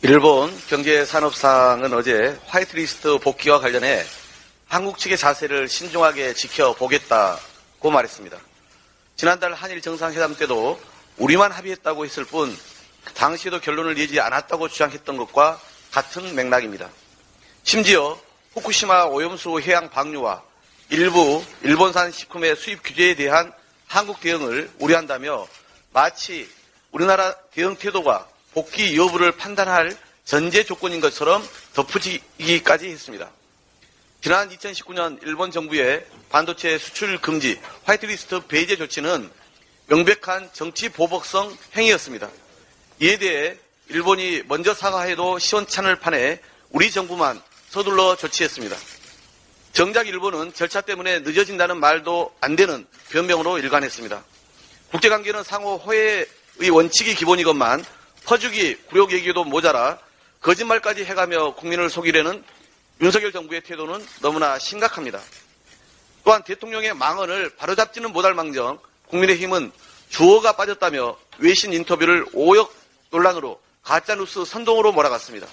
일본 경제산업상은 어제 화이트리스트 복귀와 관련해 한국 측의 자세를 신중하게 지켜보겠다고 말했습니다. 지난달 한일 정상회담 때도 우리만 합의했다고 했을 뿐 당시에도 결론을 내지 않았다고 주장했던 것과 같은 맥락입니다. 심지어 후쿠시마 오염수 해양 방류와 일부 일본산 식품의 수입 규제에 대한 한국 대응을 우려한다며 마치 우리나라 대응 태도가 복귀 여부를 판단할 전제 조건인 것처럼 덧붙이기까지 했습니다. 지난 2019년 일본 정부의 반도체 수출 금지 화이트리스트 배제 조치는 명백한 정치 보복성 행위였습니다. 이에 대해 일본이 먼저 사과해도 시원찮을 판에 우리 정부만 서둘러 조치했습니다. 정작 일본은 절차 때문에 늦어진다는 말도 안 되는 변명으로 일관했습니다. 국제관계는 상호 호혜의 원칙이 기본이건만 퍼주기, 굴욕 얘기도 모자라 거짓말까지 해가며 국민을 속이려는 윤석열 정부의 태도는 너무나 심각합니다. 또한 대통령의 망언을 바로잡지는 못할 망정 국민의힘은 주어가 빠졌다며 외신 인터뷰를 오역 논란으로 가짜뉴스 선동으로 몰아갔습니다.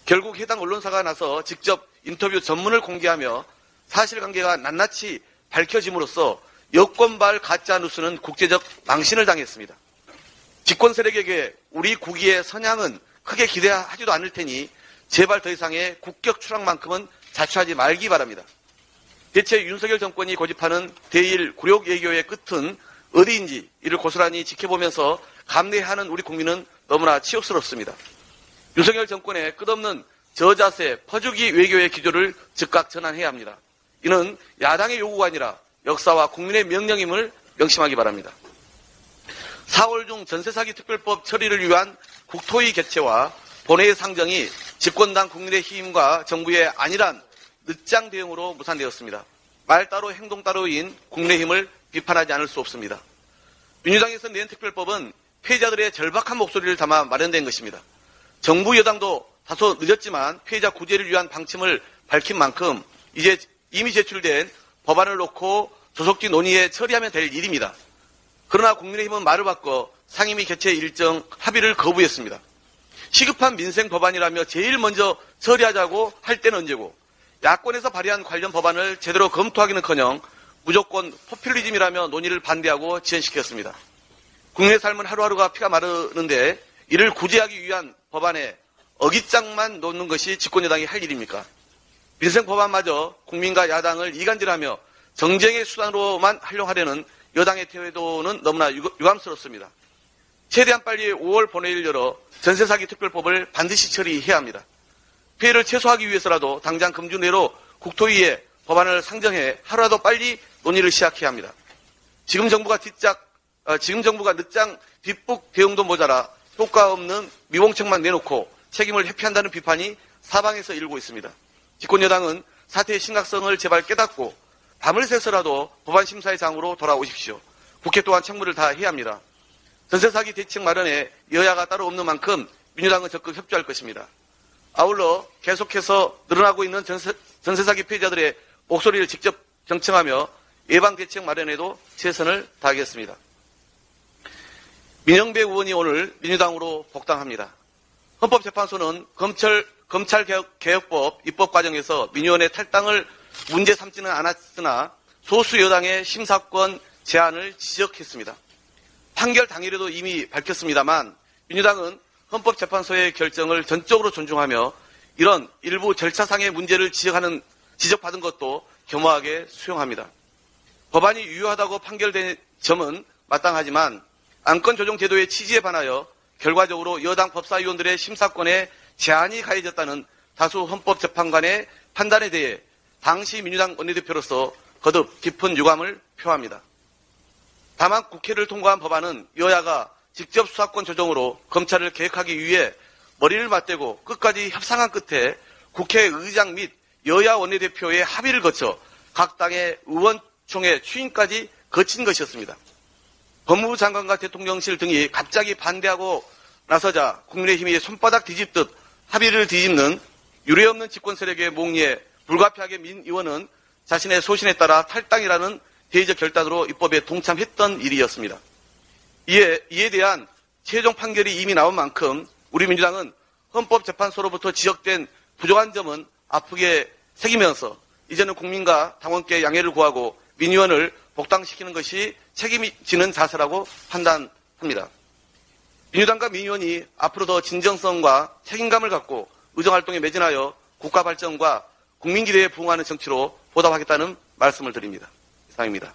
결국 해당 언론사가 나서 직접 인터뷰 전문을 공개하며 사실관계가 낱낱이 밝혀짐으로써 여권발 가짜뉴스는 국제적 망신을 당했습니다. 집권 세력에게 우리 국위의 선양은 크게 기대하지도 않을 테니 제발 더 이상의 국격 추락만큼은 자초하지 말기 바랍니다. 대체 윤석열 정권이 고집하는 대일 굴욕 외교의 끝은 어디인지 이를 고스란히 지켜보면서 감내하는 우리 국민은 너무나 치욕스럽습니다. 윤석열 정권의 끝없는 저자세 퍼주기 외교의 기조를 즉각 전환해야 합니다. 이는 야당의 요구가 아니라 역사와 국민의 명령임을 명심하기 바랍니다. 4월 중 전세사기 특별법 처리를 위한 국토위 개최와 본회의 상정이 집권당 국민의힘과 정부의 안일한 늦장 대응으로 무산되었습니다. 말 따로 행동 따로인 국민의힘을 비판하지 않을 수 없습니다. 민주당에서 낸 특별법은 피해자들의 절박한 목소리를 담아 마련된 것입니다. 정부 여당도 다소 늦었지만 피해자 구제를 위한 방침을 밝힌 만큼 이제 이미 제출된 법안을 놓고 조속히 논의에 처리하면 될 일입니다. 그러나 국민의힘은 말을 바꿔 상임위 개최 일정 합의를 거부했습니다. 시급한 민생 법안이라며 제일 먼저 처리하자고 할 때는 언제고 야권에서 발의한 관련 법안을 제대로 검토하기는커녕 무조건 포퓰리즘이라며 논의를 반대하고 지연시켰습니다. 국민의 삶은 하루하루가 피가 마르는데 이를 구제하기 위한 법안에 어깃장만 놓는 것이 집권여당이 할 일입니까? 민생 법안마저 국민과 야당을 이간질하며 정쟁의 수단으로만 활용하려는 여당의 태도는 너무나 유감스럽습니다. 최대한 빨리 5월 본회의를 열어 전세사기 특별법을 반드시 처리해야 합니다. 피해를 최소화하기 위해서라도 당장 금주 내로 국토위에 법안을 상정해 하루라도 빨리 논의를 시작해야 합니다. 지금 정부가 늦장 뒷북 대응도 모자라 효과 없는 미봉책만 내놓고 책임을 회피한다는 비판이 사방에서 일고 있습니다. 집권여당은 사태의 심각성을 제발 깨닫고 밤을 새서라도 법안 심사의 장으로 돌아오십시오. 국회 또한 책무를 다해야 합니다. 전세사기 대책 마련에 여야가 따로 없는 만큼 민주당은 적극 협조할 것입니다. 아울러 계속해서 늘어나고 있는 전세사기 피해자들의 목소리를 직접 경청하며 예방대책 마련에도 최선을 다하겠습니다. 민영배 의원이 오늘 민주당으로 복당합니다. 헌법재판소는 검찰개혁법 입법 과정에서 민의원의 탈당을 문제 삼지는 않았으나 소수 여당의 심사권 제한을 지적했습니다. 판결 당일에도 이미 밝혔습니다만 민주당은 헌법재판소의 결정을 전적으로 존중하며 이런 일부 절차상의 문제를 지적받은 것도 겸허하게 수용합니다. 법안이 유효하다고 판결된 점은 마땅하지만 안건조정제도의 취지에 반하여 결과적으로 여당 법사위원들의 심사권에 제한이 가해졌다는 다수 헌법재판관의 판단에 대해 당시 민주당 원내대표로서 거듭 깊은 유감을 표합니다. 다만 국회를 통과한 법안은 여야가 직접 수사권 조정으로 검찰을 개혁하기 위해 머리를 맞대고 끝까지 협상한 끝에 국회의장 및 여야 원내대표의 합의를 거쳐 각 당의 의원총회 추인까지 거친 것이었습니다. 법무부 장관과 대통령실 등이 갑자기 반대하고 나서자 국민의힘이 손바닥 뒤집듯 합의를 뒤집는 유례없는 집권 세력의 몽리에 불가피하게 민 의원은 자신의 소신에 따라 탈당이라는 대의적 결단으로 입법에 동참했던 일이었습니다. 이에 대한 최종 판결이 이미 나온 만큼 우리 민주당은 헌법재판소로부터 지적된 부족한 점은 아프게 새기면서 이제는 국민과 당원께 양해를 구하고 민의원을 복당시키는 것이 책임지는 자세라고 판단합니다. 민주당과 민의원이 앞으로 더 진정성과 책임감을 갖고 의정활동에 매진하여 국가 발전과 국민 기대에 부응하는 정치로 보답하겠다는 말씀을 드립니다. 이상입니다.